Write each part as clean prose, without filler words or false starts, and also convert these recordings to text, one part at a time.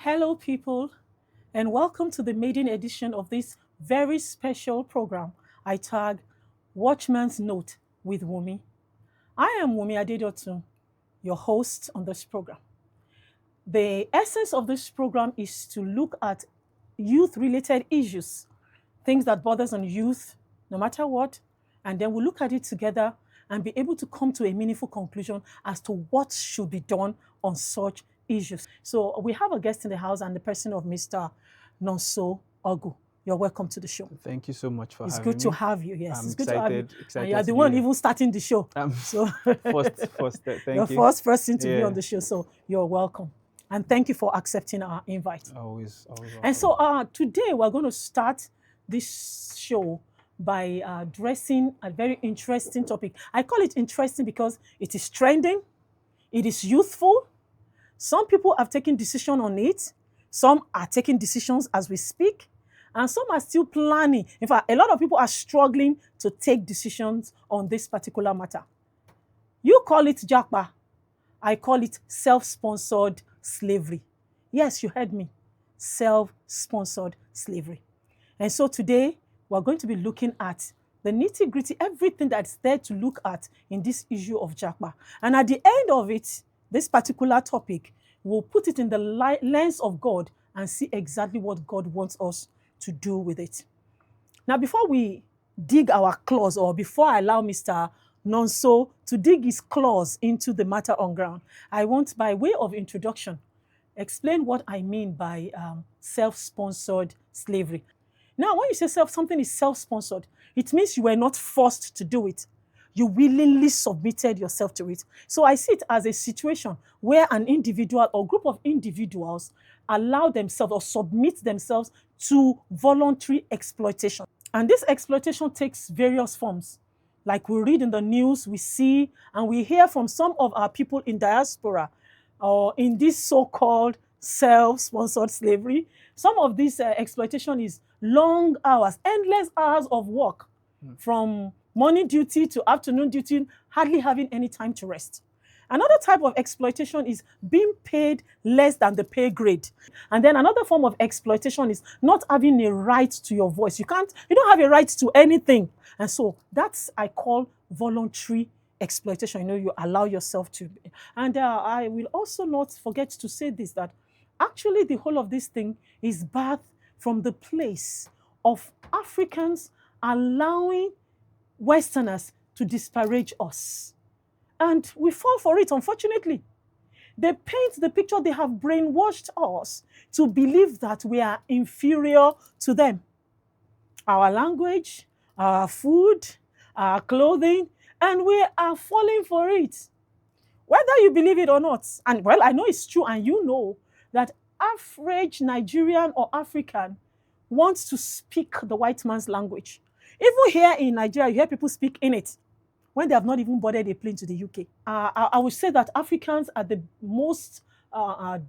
Hello, people, and welcome to the maiden edition of this very special program I tag Watchman's Note with Wumi. I am Wumi Adedotun, your host on this program. The essence of this program is to look at youth-related issues, things that bothers on youth, no matter what, and then we'll look at it together and be able to come to a meaningful conclusion as to what should be done on such issues. So we have a guest in the house and the person of Mr. Nonso Ogu. You're welcome to the show. Thank you so much for It's having good to me. have you. Yes, I'm it's good to have you. excited And you're to the be one here. even starting the show. So first, You're thank you. first person to be Yeah. on the show, so you're welcome. And thank you for accepting our invite. Always welcome. And so today we're going to start this show by addressing a very interesting topic. I call it interesting because it is trending, it is youthful. Some people have taken decision on it. Some are taking decisions as we speak. And some are still planning. In fact, a lot of people are struggling to take decisions on this particular matter. You call it Japa. I call it self-sponsored slavery. Yes, you heard me. Self-sponsored slavery. And so today, we're going to be looking at the nitty-gritty, everything that's there to look at in this issue of Japa. And at the end of it, this particular topic, we'll put it in the lens of God and see exactly what God wants us to do with it. Now, before we dig our claws, or before I allow Mr. Nonso to dig his claws into the matter on ground, I want, by way of introduction, explain what I mean by self-sponsored slavery. Now, when you say something is self-sponsored, it means you were not forced to do it. You willingly submitted yourself to it. So I see it as a situation where an individual or group of individuals allow themselves or submit themselves to voluntary exploitation. And this exploitation takes various forms. Like we read in the news, we see and we hear from some of our people in diaspora or in this so-called self-sponsored slavery. Some of this exploitation is long hours, endless hours of work, from morning duty to afternoon duty, hardly having any time to rest. Another type of exploitation is being paid less than the pay grade. And then another form of exploitation is not having a right to your voice. You don't have a right to anything. And so that's, I call voluntary exploitation. You allow yourself to. And I will also not forget to say this, that actually the whole of this thing is birthed from the place of Africans allowing Westerners to disparage us. And we fall for it, unfortunately. They paint the picture, they have brainwashed us to believe that we are inferior to them. Our language, our food, our clothing, and we are falling for it. Whether you believe it or not, and well, I know it's true, and you know that average Nigerian or African wants to speak the white man's language. Even here in Nigeria, you hear people speak in it when they have not even boarded a plane to the UK. I would say that Africans are the most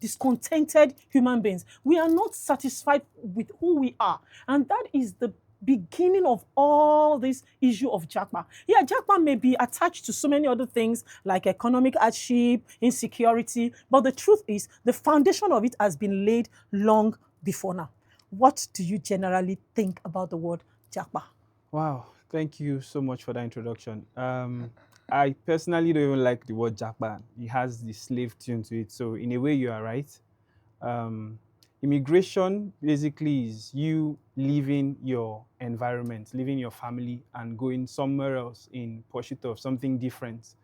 discontented human beings. We are not satisfied with who we are. And that is the beginning of all this issue of Japa. Yeah, Japa may be attached to so many other things like economic hardship, insecurity, but the truth is the foundation of it has been laid long before now. What do you generally think about the word Japa? Wow, thank you so much for that introduction. I personally don't even like the word Japa. It has the slave tune to it. So in a way, you are right. Immigration basically is you leaving your environment, leaving your family and going somewhere else in pursuit of something different.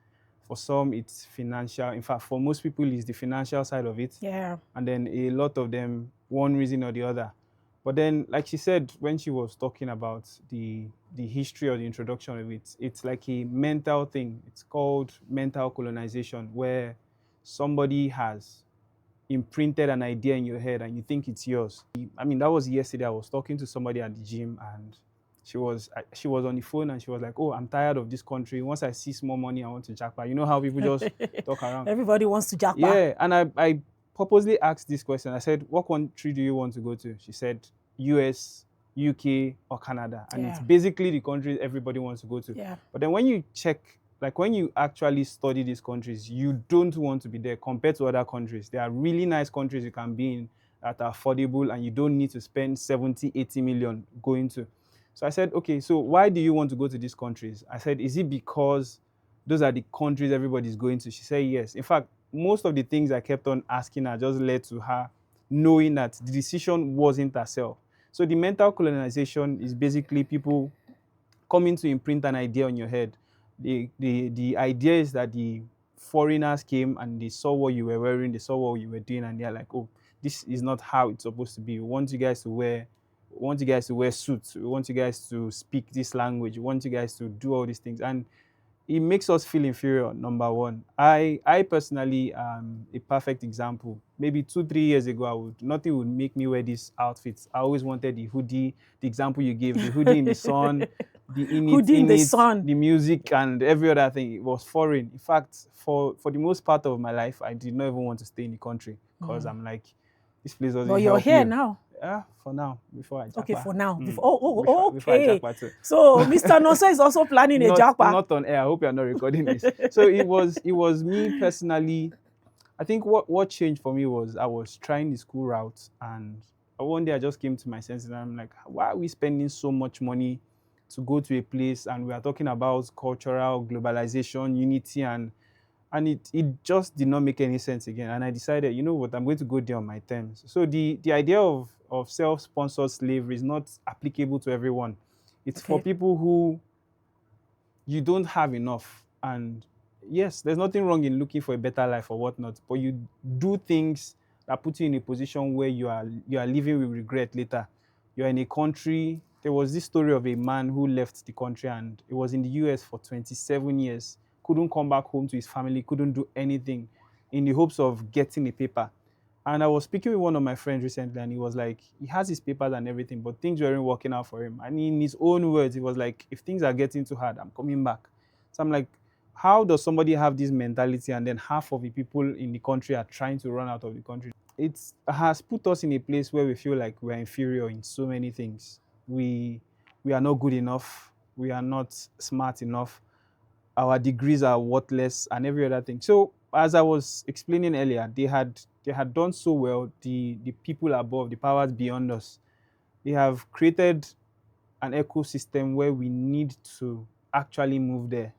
For some, it's financial. In fact, for most people, it's the financial side of it. Yeah. And then a lot of them, one reason or the other. But then, like she said, when she was talking about the history or the introduction of it, it's like a mental thing. It's called mental colonization, where somebody has imprinted an idea in your head and you think it's yours. I mean, that was yesterday. I was talking to somebody at the gym and she was on the phone and she was like, "Oh, I'm tired of this country. Once I see small money, I want to japa." You know how people just talk around. Everybody wants to japa. Yeah, and I purposely asked this question. I said, "What country do you want to go to?" She said, "US, UK, or Canada." And it's basically the country everybody wants to go to. Yeah. But then when you check, like when you actually study these countries, you don't want to be there compared to other countries. There are really nice countries you can be in at affordable, and you don't need to spend 70, 80 million going to. So I said, okay, so why do you want to go to these countries? I said, is it because those are the countries everybody's going to? She said, yes. In fact, most of the things I kept on asking her just led to her knowing that the decision wasn't herself. So the mental colonization is basically people coming to imprint an idea on your head. The idea is that the foreigners came and they saw what you were wearing, they saw what you were doing, and they're like, oh, this is not how it's supposed to be. We want you guys to wear suits. We want you guys to speak this language. We want you guys to do all these things. And it makes us feel inferior, number one. I personally am a perfect example. Maybe 2 3 years ago, nothing would make me wear these outfits. I always wanted the hoodie, the example you gave, the hoodie in the sun, the Hoodie in the sun. the music, and every other thing. It was foreign. In fact, for the most part of my life, I did not even want to stay in the country because I'm like, this place But doesn't you're help here you. now. Yeah, for now, before I japa. Okay, for now. Mm. Before I Okay. japa too. So Mr. Noso is also planning a japa. Not on air. I hope you're not recording this. So it was me personally. I think what changed for me was I was trying the school route, and one day I just came to my senses, and I'm like, why are we spending so much money to go to a place, and we are talking about cultural globalization, unity, and it just did not make any sense again. And I decided, you know what, I'm going to go there on my terms. So the idea of self-sponsored slavery is not applicable to everyone. It's for Okay. people who you don't have enough. And yes, there's nothing wrong in looking for a better life or whatnot, but you do things that put you in a position where you are living with regret later. You're in a country. There was this story of a man who left the country, and it was in the US for 27 years, couldn't come back home to his family, couldn't do anything in the hopes of getting a paper. And I was speaking with one of my friends recently, and he was like, he has his papers and everything, but things weren't working out for him. And in his own words, he was like, if things are getting too hard, I'm coming back. So I'm like, how does somebody have this mentality, and then half of the people in the country are trying to run out of the country? It has put us in a place where we feel like we're inferior in so many things. We are not good enough. We are not smart enough. Our degrees are worthless, and every other thing. So as I was explaining earlier, they had done so well. The people above, the powers beyond us, they have created an ecosystem where we need to actually move there.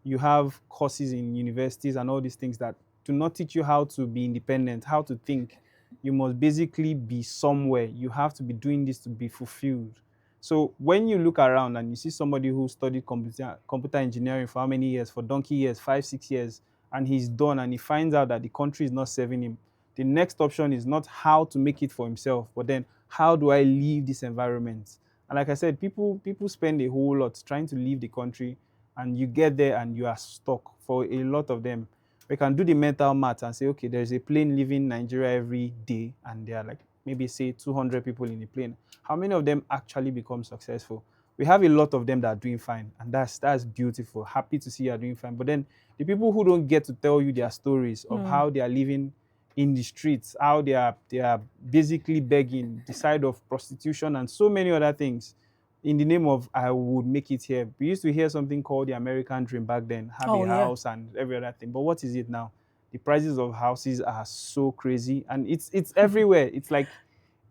You have courses in universities and all these things that do not teach you how to be independent, how to think. You must basically be somewhere. You have to be doing this to be fulfilled. So when you look around and you see somebody who studied computer engineering for how many years, for donkey years, 5 6 years, and he's done, and he finds out that the country is not serving him, the next option is not how to make it for himself, but then how do I leave this environment? And like I said, people spend a whole lot trying to leave the country, and you get there and you are stuck. For a lot of them, we can do the mental math and say, okay, there's a plane leaving Nigeria every day, and there are like maybe say 200 people in the plane. How many of them actually become successful? We have a lot of them that are doing fine, and that's beautiful. Happy to see you are doing fine. But then the people who don't get to tell you their stories of how they are living in the streets, how they are basically begging, the side of prostitution and so many other things in the name of I would make it here. We used to hear something called the American dream back then, have a Oh yeah. house and every other thing. But what is it now? The prices of houses are so crazy, and it's everywhere. It's like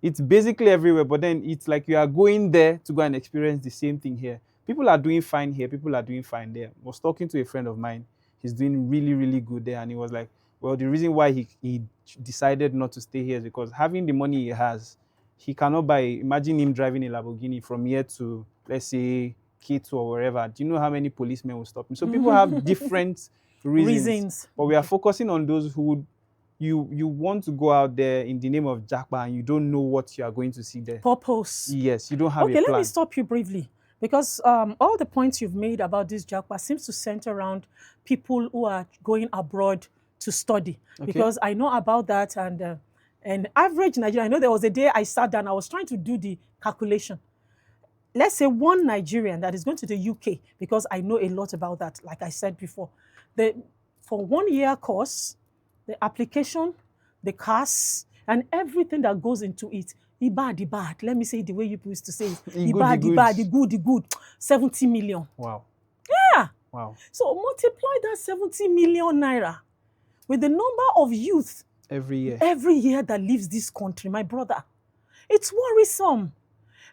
it's basically everywhere, but then it's like you are going there to go and experience the same thing here. People are doing fine here, people are doing fine there. I was talking to a friend of mine, he's doing really, really good there, and he was like, well, the reason why he decided not to stay here is because having the money he has, he cannot buy. Imagine him driving a Lamborghini from here to, let's say, K2 or wherever. Do you know how many policemen will stop him? So people have different reasons, Reasons. but we are focusing on those who you want to go out there in the name of Japa, and you don't know what you are going to see there. Purpose. Yes, you don't have Okay, a let me plan. stop you briefly because all the points you've made about this Japa seems to center around people who are going abroad to study. Okay. Because I know about that, and average Nigerian. I know there was a day I sat down, I was trying to do the calculation. Let's say one Nigerian that is going to the UK, because I know a lot about that, like I said before. For 1 year course, the application, the costs, and everything that goes into it, the bad. Let me say it the way you used to say it. The good, the good. 70 million. Wow. Yeah. Wow. So multiply that 70 million naira with the number of youth Every year. Every year that leaves this country, my brother. It's worrisome.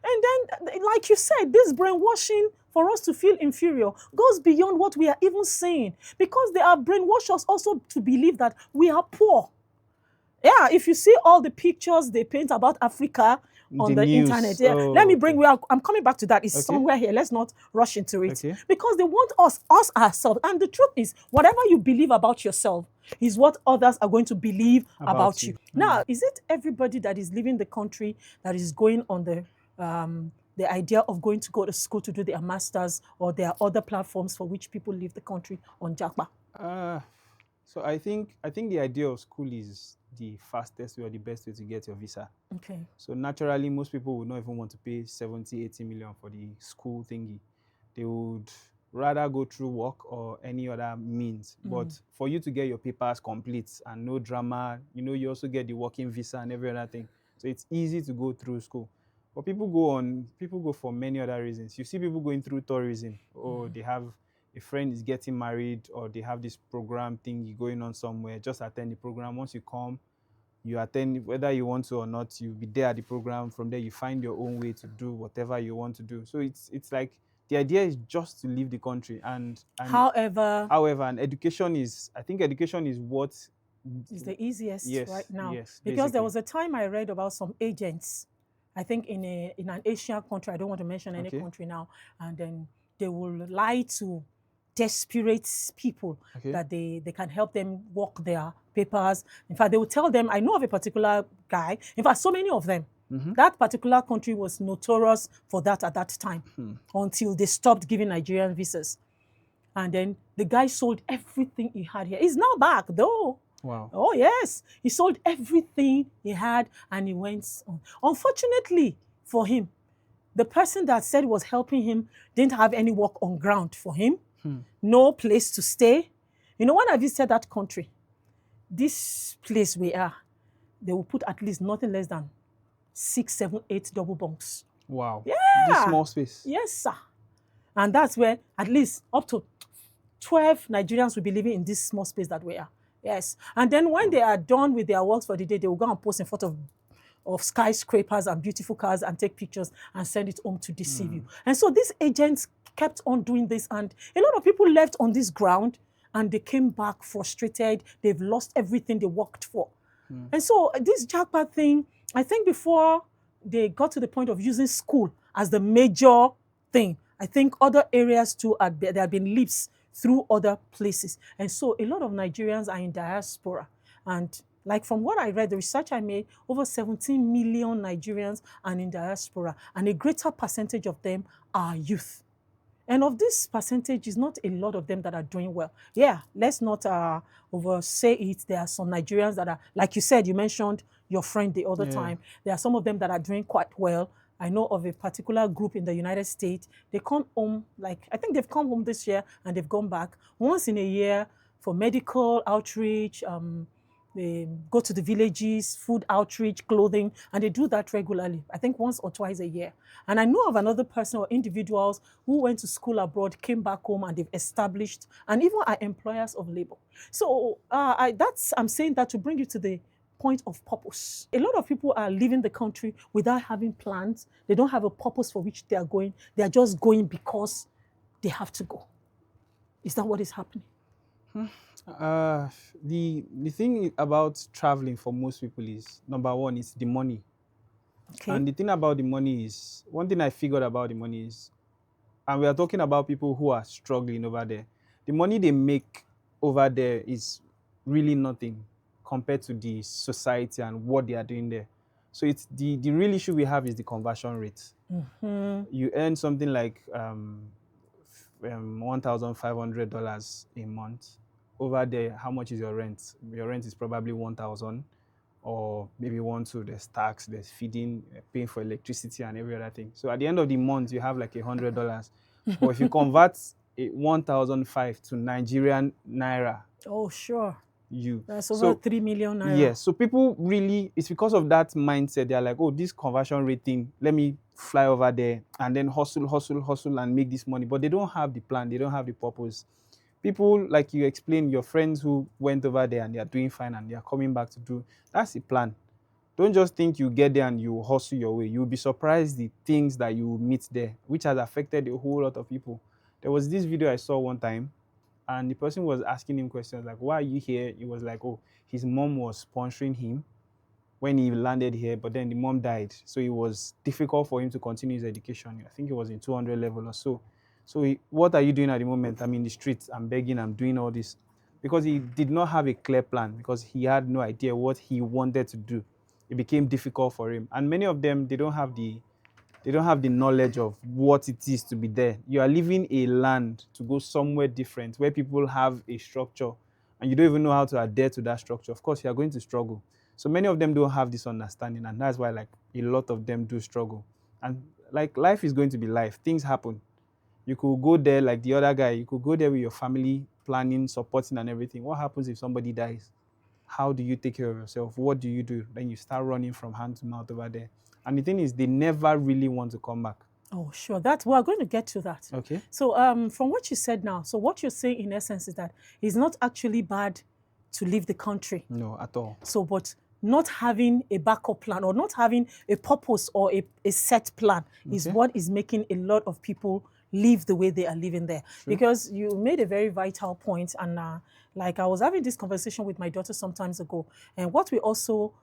And then, like you said, this brainwashing for us to feel inferior goes beyond what we are even saying, because they are brainwashed us also to believe that we are poor. Yeah, if you see all the pictures they paint about Africa on The the internet, news. yeah, let Oh, me bring okay. where I'm coming back to that. It's Okay. somewhere here. Let's not rush into it, Okay. because they want us ourselves. And the truth is, whatever you believe about yourself is what others are going to believe About about you. you. Now, is it everybody that is leaving the country that is going on the idea of going to go to school to do their masters, or there are other platforms for which people leave the country on Japa? Uh, so I think the idea of school is the fastest way or the best way to get your visa. Okay. So naturally, most people would not even want to pay 70, 80 million for the school thingy. They would rather go through work or any other means. But for you to get your papers complete and no drama, you also get the working visa and every other thing. So it's easy to go through school. But people go for many other reasons. You see people going through tourism. Oh, they have a friend is getting married, or they have this program thingy going on somewhere. Just attend the program. Once you come, you attend, whether you want to or not, you'll be there at the program. From there, you find your own way to do whatever you want to do. So it's like the idea is just to leave the country. And However, however, and education is, I think education is what. is the easiest right Yes, now, yes, because there basically. was a time I read about some agents, I think in an Asian country. I don't want to mention any Okay. country now, and then they will lie to desperate people Okay. that they can help them work their papers. In fact, they will tell them, I know of a particular guy. In fact, so many of them. That particular country was notorious for that at that time, until they stopped giving Nigerian visas. And then the guy sold everything he had here. He's now back, though. Wow. Oh, yes. He sold everything he had and he went on. Unfortunately for him, the person that said was helping him didn't have any work on ground for him, no place to stay. You know, when I visited that country, this place we are, they will put at least nothing less than 6, 7, 8 double bunks. Wow. Yeah. This small space. Yes, sir. And that's where at least up to 12 Nigerians will be living in this small space that we are. Yes. And then when they are done with their works for the day, they will go and post in front of skyscrapers and beautiful cars and take pictures and send it home to deceive you. And so these agents kept on doing this, and a lot of people left on this ground and they came back frustrated. They've lost everything they worked for. And so this jackpot thing, I think before they got to the point of using school as the major thing, I think other areas too, there have been leaps through other places. And so a lot of Nigerians are in diaspora. And like from what I read, the research I made, over 17 million Nigerians are in diaspora, and a greater percentage of them are youth. And of this percentage, is not a lot of them that are doing well. Yeah, let's not oversay it. There are some Nigerians that are, like you said, you mentioned your friend the other Yeah. time. There are some of them that are doing quite well. I know of a particular group in the United States. They come home, like, I think they've come home this year and they've gone back once in a year for medical outreach. They go to the villages, food outreach, clothing, and they do that regularly, I think once or twice a year. And I know of another person or individuals who went to school abroad, came back home, and they've established, and even are employers of labor. So I'm saying that to bring you to the point of purpose. A lot of people are leaving the country without having plans. They don't have a purpose for which they are going. They are just going because they have to go. Is that what is happening? Uh, the thing about traveling for most people is, number one, is the money. Okay. And the thing about the money is, one thing I figured about the money is, and we are talking about people who are struggling over there. The money they make over there is really nothing compared to the society and what they are doing there. So it's the real issue we have is the conversion rate. You earn something like $1,500 a month. Over there, how much is your rent? Your rent is probably 1,000, or maybe 1,200. There's tax, there's feeding, paying for electricity and every other thing. So at the end of the month, you have like $100. But if you convert 1,500 to Nigerian naira, Oh, sure. you That's over so 3 million naira. yes. So people really, it's because of that mindset. They're like, oh, this conversion rate thing, let me fly over there and then hustle, hustle, hustle and make this money. But they don't have the plan. They don't have the purpose. People, like you explained, your friends who went over there and they are doing fine and they are coming back to do, that's the plan. Don't just think you get there and you hustle your way. You'll be surprised the things that you meet there, which has affected a whole lot of people. There was this video I saw one time, and the person was asking him questions like, "Why are you here?" He was like, "Oh, his mom was sponsoring him when he landed here, but then the mom died, so it was difficult for him to continue his education. I think it was in 200 level or so. So what are you doing at the moment? I'm in the streets. I'm begging. I'm doing all this." Because he did not have a clear plan, because he had no idea what he wanted to do. It became difficult for him. And many of them, they don't have the knowledge of what it is to be there. You are leaving a land to go somewhere different where people have a structure and you don't even know how to adhere to that structure. Of course, you are going to struggle. So many of them don't have this understanding, and that's why like a lot of them do struggle. And like life is going to be life. Things happen. You could go there like the other guy. You could go there with your family, planning, supporting, and everything. What happens if somebody dies? How do you take care of yourself? What do you do? Then you start running from hand to mouth over there. And the thing is, they never really want to come back. Oh, sure. That we're going to get to that. Okay. So, from what you said now, so what you're saying in essence is that it's not actually bad to leave the country. No, at all. So, but not having a backup plan or not having a purpose or a set plan is what is making a lot of people live the way they are living there. Because you made a very vital point, and like I was having this conversation with my daughter sometimes ago, and what we also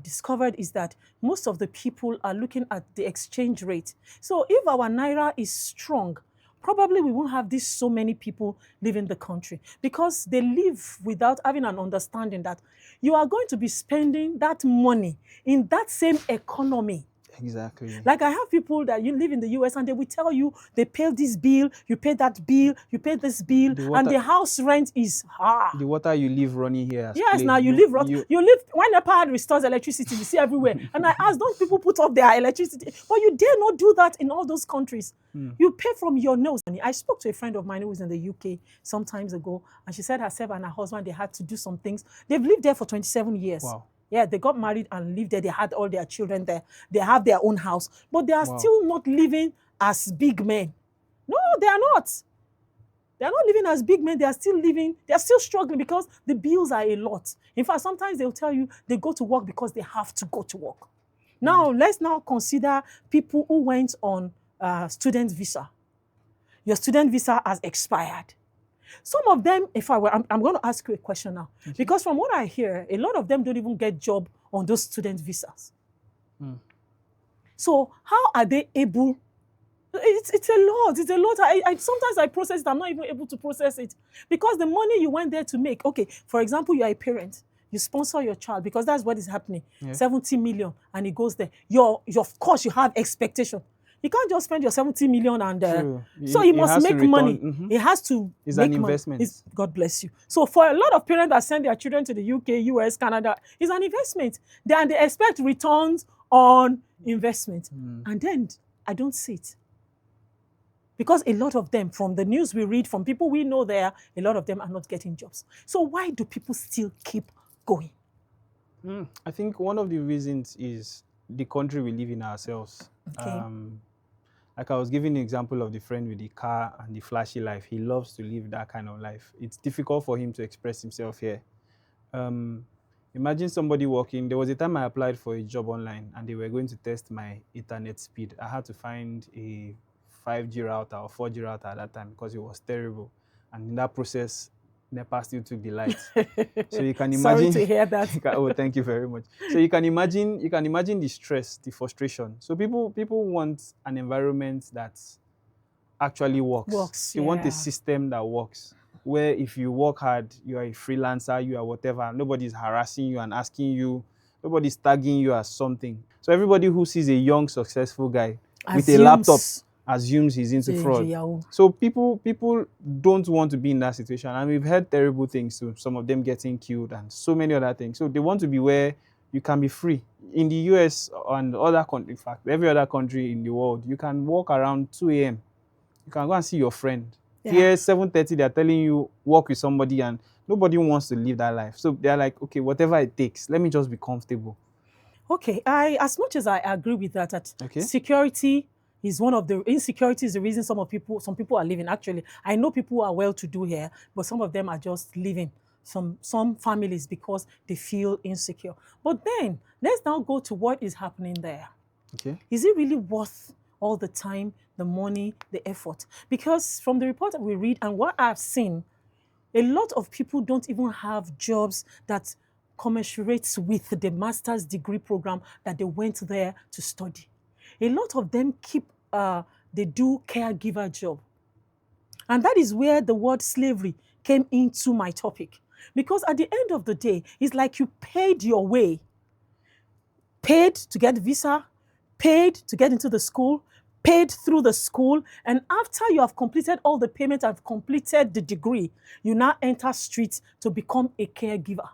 discovered is that most of the people are looking at the exchange rate. So if our naira is strong, probably we won't have this so many people leaving the country, because they live without having an understanding that you are going to be spending that money in that same economy. Exactly. Like I have people that you live in the US and they will tell you they pay this bill, you pay that bill, you pay this bill, and the house rent is the water you live running here. Yes, now you live when NEPA restores electricity, you see everywhere. And I ask, don't people put up their electricity? But you dare not do that in all those countries. You pay from your nose. I spoke to a friend of mine who was in the UK some times ago, and she said herself and her husband, they had to do some things. They've lived there for 27 years. Wow. Yeah, they got married and lived there. They had all their children there. They have their own house. But they are still not living as big men. No, they are not. They are not living as big men. They are still living. They are still struggling because the bills are a lot. In fact, sometimes they'll tell you they go to work because they have to go to work. Now, let's now consider people who went on student visa. Your student visa has expired. Some of them, I'm going to ask you a question now. Because from what I hear, a lot of them don't even get job on those student visas. So how are they able? It's a lot. It's a lot. Sometimes I process it. I'm not even able to process it. Because the money you went there to make, okay, for example, you are a parent. You sponsor your child because that's what is happening. 70 million and it goes there. Of course, you have expectation. You can't just spend your 70 million and so he must make money. He has to it's make an investment. money. God bless you. So for a lot of parents that send their children to the UK, US, Canada, it's an investment. Then they expect returns on investment. And then I don't see it. Because a lot of them, from the news we read, from people we know there, a lot of them are not getting jobs. So why do people still keep going? I think one of the reasons is the country we live in ourselves. Okay. Like I was giving the example of the friend with the car and the flashy life. He loves to live that kind of life. It's difficult for him to express himself here. Imagine somebody working. There was a time I applied for a job online and they were going to test my internet speed. I had to find a 5G router or 4G router at that time because it was terrible. And in that process, NEPA still took the light. So you can imagine. Sorry to hear that. Oh, thank you very much. So you can imagine the stress, the frustration. So people want an environment that actually works. They want a system that works, where if you work hard, you are a freelancer, you are whatever, nobody's harassing you and asking you, nobody's tagging you as something. So everybody who sees a young, successful guy with a laptop assumes he's into fraud. So people don't want to be in that situation. And we've heard terrible things too, some of them getting killed and so many other things. So they want to be where you can be free. In the US and other countries, in fact, every other country in the world, you can walk around 2 a.m. You can go and see your friend. Here, 7:30, they're telling you walk with somebody and nobody wants to live that life. So they're like, okay, whatever it takes, let me just be comfortable. Okay, as much as I agree with that, security is one of the insecurity is the reason some people are leaving. Actually, I know people who are well to do here, but some of them are just leaving some families because they feel insecure. But then let's now go to what is happening there. Okay. Is it really worth all the time, the money, the effort? Because from the report that we read and what I've seen, a lot of people don't even have jobs that commensurates with the master's degree program that they went there to study. A lot of them they do caregiver job. And that is where the word slavery came into my topic. Because at the end of the day, it's like you paid your way, paid to get visa, paid to get into the school, paid through the school, and after you have completed all the payment and completed the degree, you now enter streets to become a caregiver,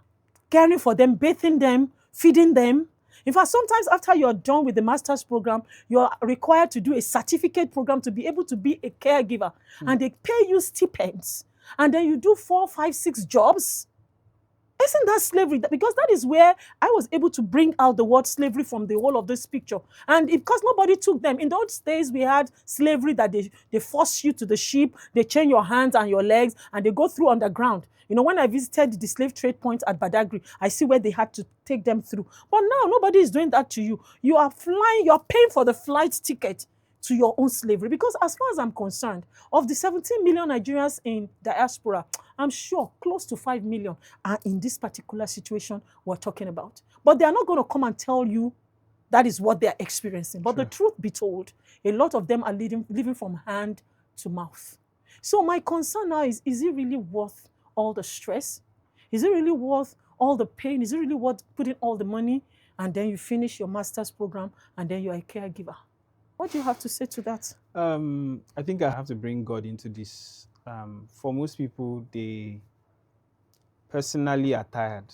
caring for them, bathing them, feeding them. In fact, sometimes after you're done with the master's program, you're required to do a certificate program to be able to be a caregiver. And they pay you stipends. And then you do 4, 5, 6 jobs. Isn't that slavery? Because that is where I was able to bring out the word slavery from the whole of this picture. And because nobody took them, in those days we had slavery that they force you to the ship, they chain your hands and your legs, and they go through underground. You know, when I visited the slave trade point at Badagry, I see where they had to take them through. But now nobody is doing that to you. You are flying, you are paying for the flight ticket to your own slavery. Because as far as I'm concerned, of the 17 million Nigerians in diaspora, I'm sure close to 5 million are in this particular situation we're talking about. But they are not going to come and tell you that is what they're experiencing. But the truth be told, a lot of them are living from hand to mouth. So my concern now is it really worth all the stress? Is it really worth all the pain? Is it really worth putting all the money and then you finish your master's program and then you're a caregiver? What do you have to say to that? I think I have to bring God into this. For most people, they personally are tired.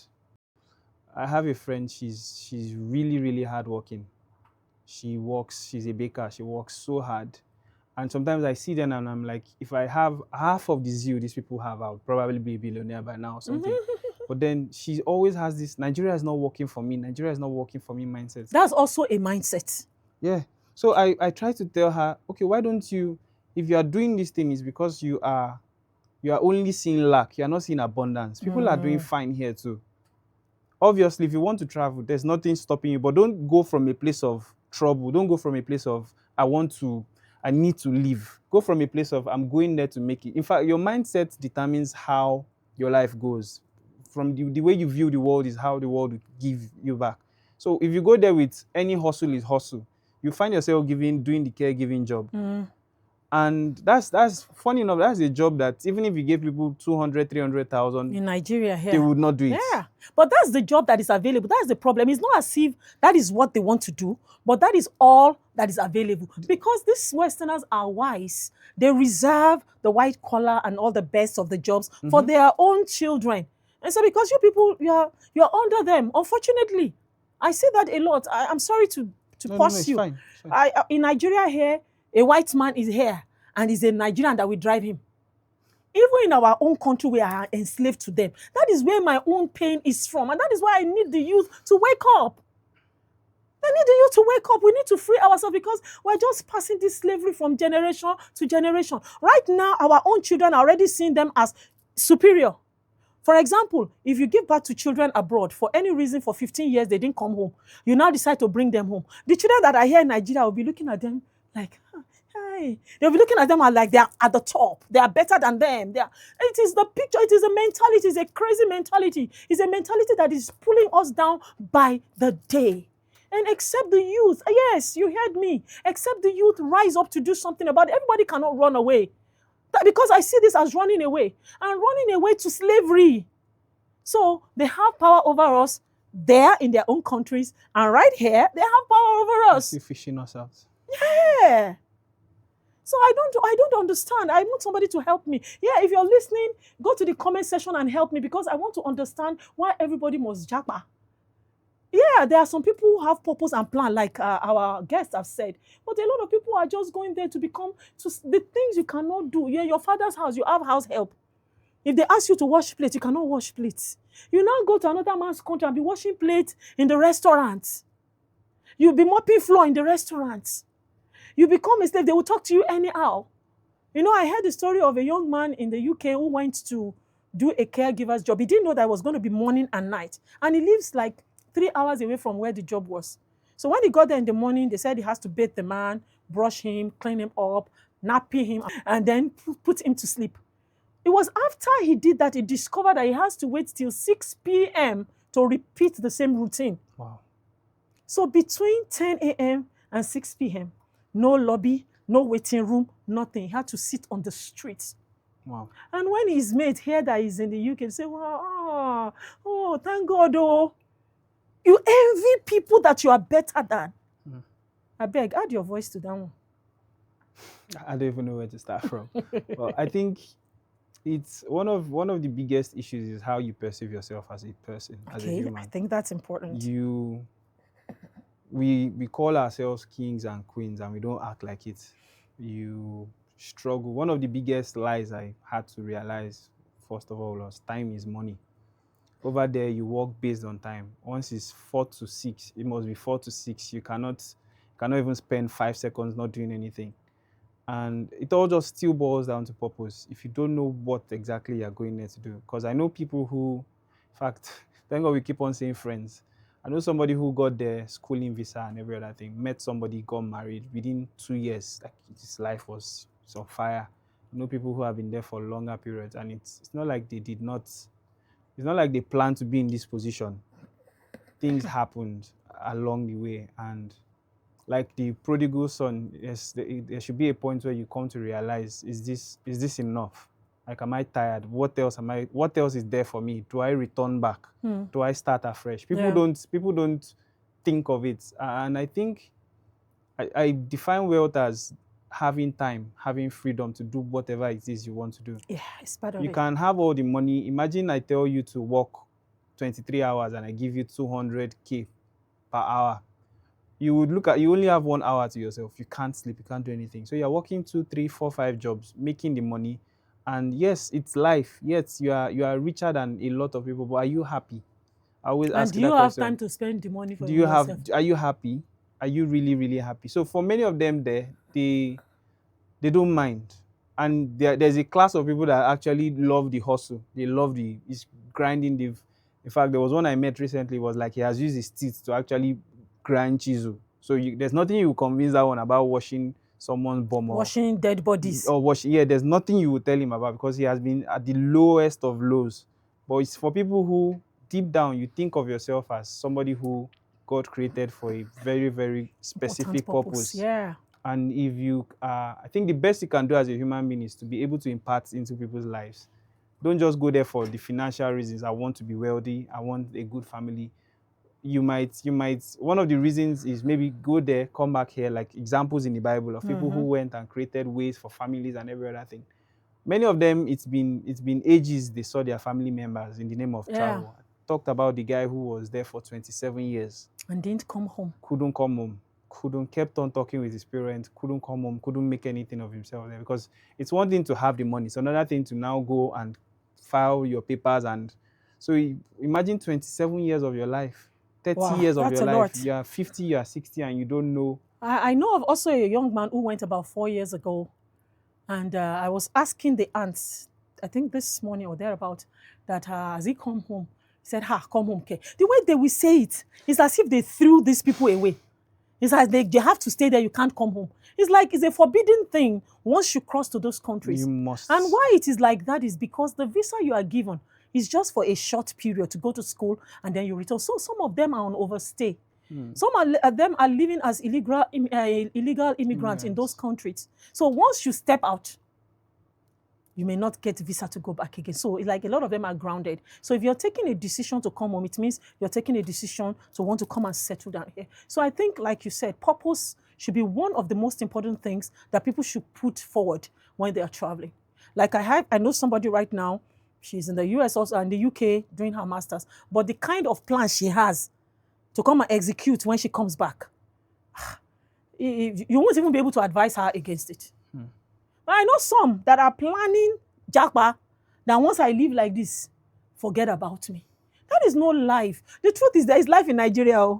I have a friend, she's really, really hardworking. She's a baker, she works so hard. And sometimes I see them and I'm like, if I have half of the zeal these people have, I would probably be a billionaire by now or something. But then she always has this, Nigeria is not working for me, Nigeria is not working for me mindset. That's also a mindset. Yeah. So I try to tell her, okay, why don't you, if you are doing this thing, it's because you are only seeing lack, you are not seeing abundance. People are doing fine here too. Obviously, if you want to travel, there's nothing stopping you, but don't go from a place of trouble. Don't go from a place of, I need to leave. Go from a place of, I'm going there to make it. In fact, your mindset determines how your life goes. From the way you view the world is how the world will give you back. So if you go there with any hustle is hustle, you find yourself doing the caregiving job. And that's funny enough, that's a job that even if you gave people 200, 300,000 in Nigeria here, they would not do it. Yeah, but that's the job that is available. That's the problem. It's not as if that is what they want to do, but that is all that is available. Because these Westerners are wise. They reserve the white collar and all the best of the jobs for their own children. And so because you people, you're under them, unfortunately. I see that a lot. I'm sorry to pause you. Fine. It's fine. In Nigeria here, a white man is here and is a Nigerian that will drive him. Even in our own country, we are enslaved to them. That is where my own pain is from. And that is why I need the youth to wake up. I need the youth to wake up. We need to free ourselves because we're just passing this slavery from generation to generation. Right now, our own children are already seeing them as superior. For example, if you give birth to children abroad, for any reason, for 15 years, they didn't come home, you now decide to bring them home. The children that are here in Nigeria will be looking at them like, hi. They'll be looking at them like they are at the top. They are better than them. It is the picture. It is a mentality. It's a crazy mentality. It's a mentality that is pulling us down by the day. And except the youth, yes, you heard me, except the youth rise up to do something about it. Everybody cannot run away. Because I see this as running away and running away to slavery. So they have power over us there in their own countries, and right here they have power over us. You're fishing us out. Yeah. So I don't understand. I want somebody to help me. Yeah, if you're listening, go to the comment section and help me because I want to understand why everybody must japa. Yeah, there are some people who have purpose and plan, like our guests have said. But a lot of people are just going there to the things you cannot do. Yeah, your father's house, you have house help. If they ask you to wash plates, you cannot wash plates. You now go to another man's country and be washing plates in the restaurant. You'll be mopping floor in the restaurant. You become a slave, they will talk to you anyhow. You know, I heard the story of a young man in the UK who went to do a caregiver's job. He didn't know that it was going to be morning and night. And he lives like 3 hours away from where the job was. So when he got there in the morning, they said he has to bathe the man, brush him, clean him up, nappy him, and then put him to sleep. It was after he did that, he discovered that he has to wait till 6 p.m. to repeat the same routine. Wow. So between 10 a.m. and 6 p.m., no lobby, no waiting room, nothing. He had to sit on the streets. Wow. And when his mate heard that he's in the UK, they say, wow, oh, thank God, oh. You envy people that you are better than. I beg, add your voice to that one. I don't even know where to start from. Well, I think it's one of the biggest issues is how you perceive yourself as a person, as a human. I think that's important. We call ourselves kings and queens and we don't act like it. You struggle. One of the biggest lies I had to realize, first of all, was time is money. Over there, you work based on time. Once it's 4 to 6, it must be 4 to 6. You cannot even spend 5 seconds not doing anything. And it all just still boils down to purpose. If you don't know what exactly you're going there to do. Because I know people who, in fact, thank God we keep on saying friends. I know somebody who got their schooling visa and every other thing, met somebody, got married within 2 years. Like his life was on fire. I know people who have been there for longer periods, and it's not like they did not. It's not like they planned to be in this position. Things happened along the way, and like the prodigal son, yes, there should be a point where you come to realize: is this enough? Like, am I tired? What else is there for me? Do I return back? Do I start afresh? People don't think of it. And I think I define wealth as having time, having freedom to do whatever it is you want to do. Yeah, it's part of it. You can have all the money. Imagine I tell you to work 23 hours and I give you 200K per hour. You only have 1 hour to yourself. You can't sleep, you can't do anything. So you're working 2, 3, 4, 5 jobs, making the money. And yes, it's life. Yes, you are richer than a lot of people, but are you happy? I always ask you that question. And do you have time to spend the money for yourself? Are you happy? Are you really, really happy? So for many of them there, they don't mind. And there's a class of people that actually love the hustle. They love it's grinding. In fact, there was one I met recently, was like he has used his teeth to actually grind chisel. So there's nothing you convince that one about washing someone's bum, washing dead bodies, or there's nothing you will tell him about, because he has been at the lowest of lows. But it's for people who deep down you think of yourself as somebody who God created for a very, very specific purpose. Yeah. And if you I think the best you can do as a human being is to be able to impart into people's lives. Don't just go there for the financial reasons. I want to be wealthy, I want a good family. You might one of the reasons is maybe go there, come back here, like examples in the Bible of people who went and created ways for families and every other thing. Many of them, it's been ages they saw their family members in the name of travel. I talked about the guy who was there for 27 years and didn't come home. Couldn't come home. Kept on talking with his parents, couldn't come home, couldn't make anything of himself there, because it's one thing to have the money, it's another thing to now go and file your papers. And so imagine 27 years of your life, 30 years of your life. Lot. You are 50, you are 60, and you don't know. I know of also a young man who went about 4 years ago, and I was asking the aunts, I think this morning or thereabout, that has he come home? He said, come home, okay. The way they will say it is as if they threw these people away. It's like they have to stay there, you can't come home. It's like it's a forbidden thing once you cross to those countries. You must. And why it is like that is because the visa you are given is just for a short period to go to school and then you return. So some of them are on overstay. Some of them are living as illegal immigrants in those countries. So once you step out, you may not get a visa to go back again. So like a lot of them are grounded. So if you're taking a decision to come home, it means you're taking a decision to want to come and settle down here. So I think, like you said, purpose should be one of the most important things that people should put forward when they are traveling. Like I know somebody right now, she's in the US also and the UK doing her master's, but the kind of plan she has to come and execute when she comes back, you won't even be able to advise her against it. But I know some that are planning Japa, that once I live like this, forget about me. That is no life. The truth is there is life in Nigeria.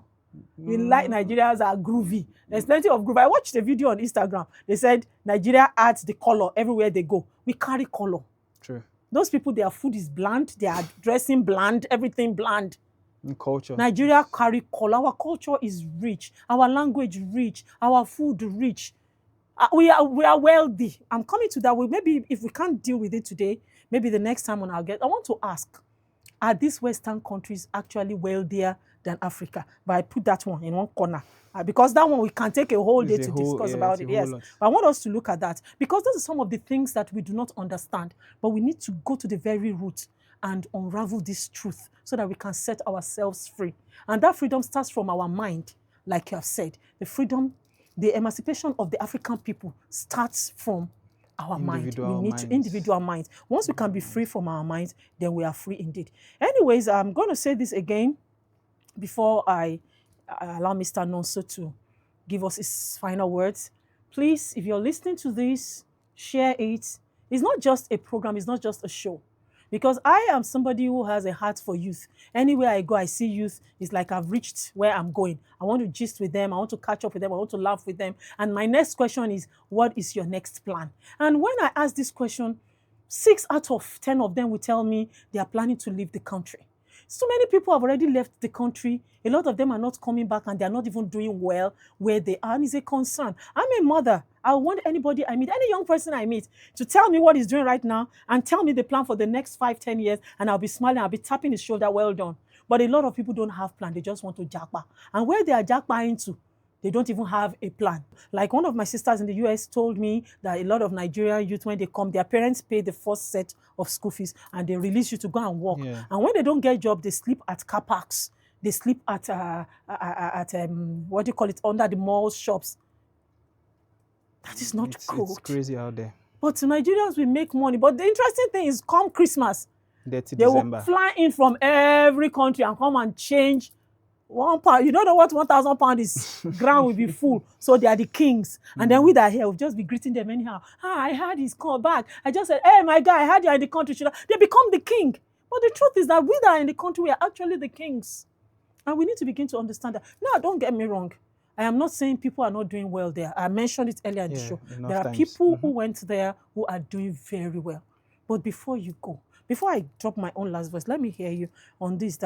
We like Mm, Nigerians are groovy. There's plenty of groove. I watched a video on Instagram. They said Nigeria adds the color everywhere they go. We carry color. true. Those people, their food is bland, their dressing bland, everything bland. Culture. Nigeria carry color. Our culture is rich. Our language rich. Our food rich. We are wealthy. I'm coming to that. Maybe if we can't deal with it today, maybe the next time when I'll get. I want to ask: are these Western countries actually wealthier than Africa? But I put that one in one corner. Because that one we can take a whole day It's a to whole, discuss yeah, about it's a it. whole Yes, lot. but I want us to look at that because those are some of the things that we do not understand. But we need to go to the very root and unravel this truth so that we can set ourselves free. And that freedom starts from our mind, like you have said. The emancipation of the African people starts from our mind. We Individual need to minds. individual minds. Once we can be Individual free minds. from our minds, then we are free indeed. Anyways, I'm going to say this again before I allow Mr. Nonso to give us his final words. Please, if you're listening to this, share it. It's not just a program, it's not just a show. Because I am somebody who has a heart for youth. Anywhere I go, I see youth. It's like I've reached where I'm going. I want to gist with them. I want to catch up with them. I want to laugh with them. And my next question is, what is your next plan? And when I ask this question, 6 out of 10 of them will tell me they are planning to leave the country. So many people have already left the country. A lot of them are not coming back and they are not even doing well where they are. And it's a concern. I'm a mother. I want anybody I meet, any young person I meet, to tell me what he's doing right now and tell me the plan for the next 5, 10 years. And I'll be smiling, I'll be tapping his shoulder, well done. But a lot of people don't have plan. They just want to japa. And where they are japa into, they don't even have a plan. Like one of my sisters in the US told me that a lot of Nigerian youth, when they come, their parents pay the first set of school fees and they release you to go and work. Yeah. And when they don't get job, they sleep at car parks. They sleep at what do you call it, under the mall shops. That is not It's good. crazy out there. But Nigerians will make money. But the interesting thing is, come Christmas, Dirty they will December. fly in from every country and come and change £1. You don't know what £1,000 is. Ground will be full. So they are the kings. And then we that here will just be greeting them anyhow. I heard he's come back. I just said, hey, my guy, I heard you're in the country. They become the king. But the truth is that we that are in the country, we are actually the kings. And we need to begin to understand that. Now, don't get me wrong. I am not saying people are not doing well there. I mentioned it earlier in the show. Enough There are times. people who went there who are doing very well. But before you go, before I drop my own last voice, let me hear you on this.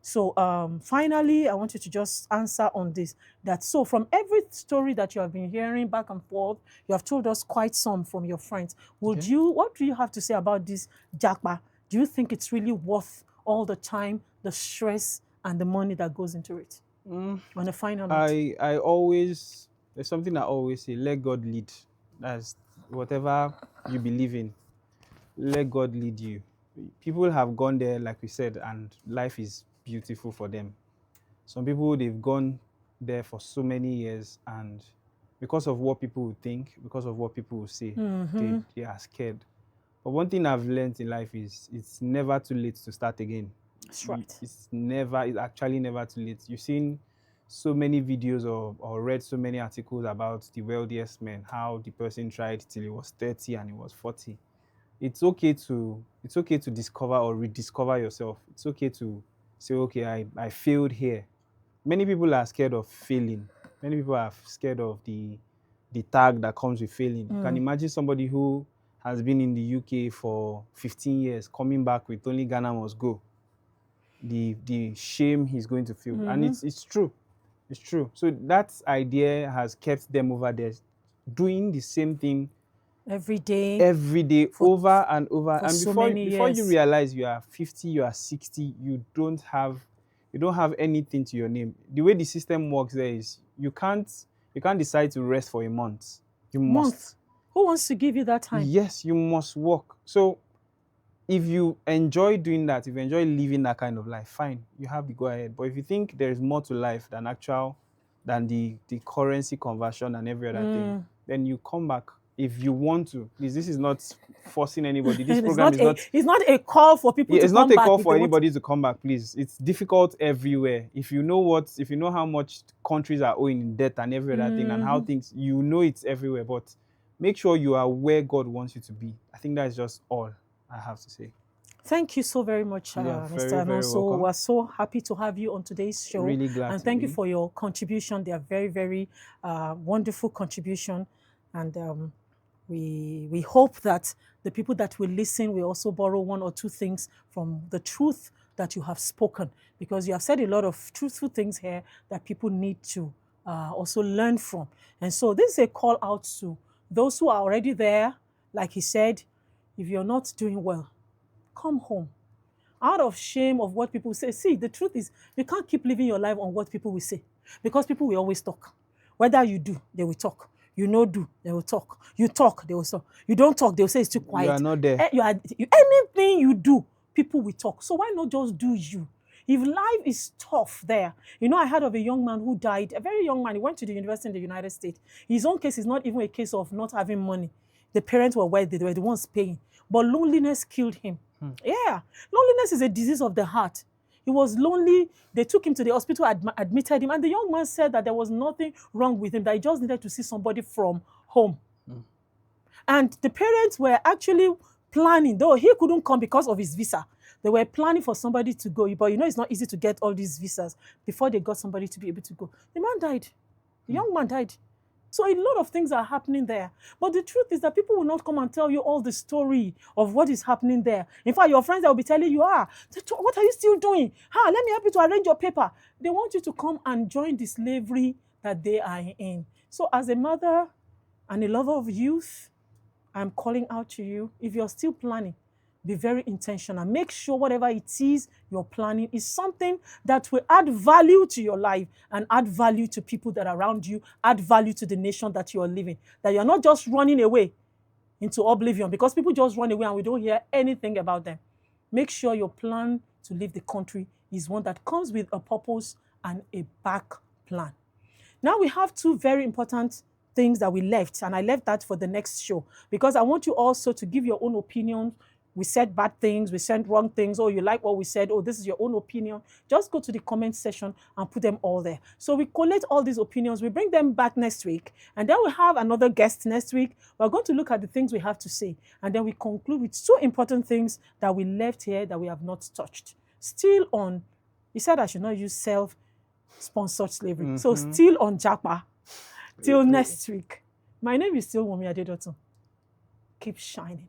Finally, I want you to just answer on this. So from every story that you have been hearing back and forth, you have told us quite some from your friends. What do you have to say about this Japa? Do you think it's really worth all the time, the stress, and the money that goes into it? On a final note. I always, there's something I always say, let God lead. That's whatever you believe in, let God lead you. People have gone there, like we said, and life is beautiful for them. Some people, they've gone there for so many years, and because of what people will think, because of what people will say, they are scared. But one thing I've learned in life is it's never too late to start again. That's right. It's actually never too late. You've seen so many videos or read so many articles about the wealthiest men, how the person tried till he was 30 and he was 40. It's okay to discover or rediscover yourself. It's okay to say, okay, I failed here. Many people are scared of failing. Many people are scared of the tag that comes with failing. You can imagine somebody who has been in the UK for 15 years coming back with only Ghana must go. The shame he's going to feel. And it's true. It's true. So that idea has kept them over there doing the same thing every day over and over. And so before many you years. realize you are 50, you are 60, you don't have anything to your name. The way the system works there is you can't decide to rest for a month. You must. Who wants to give you that time? Yes, you must work. So if you enjoy doing that, if you enjoy living that kind of life, fine, you have to go ahead. But if you think there is more to life than the currency conversion and every other thing, then you come back if you want to. Please, this is not forcing anybody. This program it's not a call for people to come back. It's not a call for anybody to come back, please. It's difficult everywhere. If you know how much countries are owing in debt and every other thing and how things, it's everywhere. But make sure you are where God wants you to be. I think that's just all I have to say. Thank you so very much, Yeah, Mr. very, very Alonso. welcome. We're so happy to have you on today's show. Really glad And to thank you be. for your contribution. They are very, very wonderful contribution. And we hope that the people that will listen will also borrow one or two things from the truth that you have spoken, because you have said a lot of truthful things here that people need to also learn from. And so this is a call out to those who are already there. Like he said, if you're not doing well, come home. Out of shame of what people say. See, the truth is, you can't keep living your life on what people will say, because people will always talk. Whether you do, they will talk. You know, do, they will talk. You talk, they will talk. You don't talk, they will say it's too You are quiet. not there. Anything you do, people will talk. So why not just do you? If life is tough there, I heard of a young man who died, a very young man. He went to the university in the United States. His own case is not even a case of not having money. The parents were wealthy, they were the ones paying. But loneliness killed him. Yeah, loneliness is a disease of the heart. He was lonely. They took him to the hospital, admitted him, and the young man said that there was nothing wrong with him, that he just needed to see somebody from home. And the parents were actually planning, though he couldn't come because of his visa. They were planning for somebody to go, but it's not easy to get all these visas before they got somebody to be able to go. The man died. The young man died. So a lot of things are happening there. But the truth is that people will not come and tell you all the story of what is happening there. In fact, your friends will be telling you, what are you still doing? Let me help you to arrange your paper. They want you to come and join the slavery that they are in. So as a mother and a lover of youth, I'm calling out to you. If you're still planning, be very intentional. Make sure whatever it is you're planning is something that will add value to your life and add value to people that are around you, add value to the nation that you're living. That you're not just running away into oblivion, because people just run away and we don't hear anything about them. Make sure your plan to leave the country is one that comes with a purpose and a back plan. Now we have two very important things that we left, and I left that for the next show, because I want you also to give your own opinion. We said bad things, we said wrong things, oh, you like what we said, oh, this is your own opinion. Just go to the comment section and put them all there. So we collate all these opinions, we bring them back next week, and then we have another guest next week. We're going to look at the things we have to say, and then we conclude with two important things that we left here that we have not touched. Still on, he said I should not use self-sponsored slavery. So still on Japa. Till next week. My name is still Wumi Adedotu. Keep shining.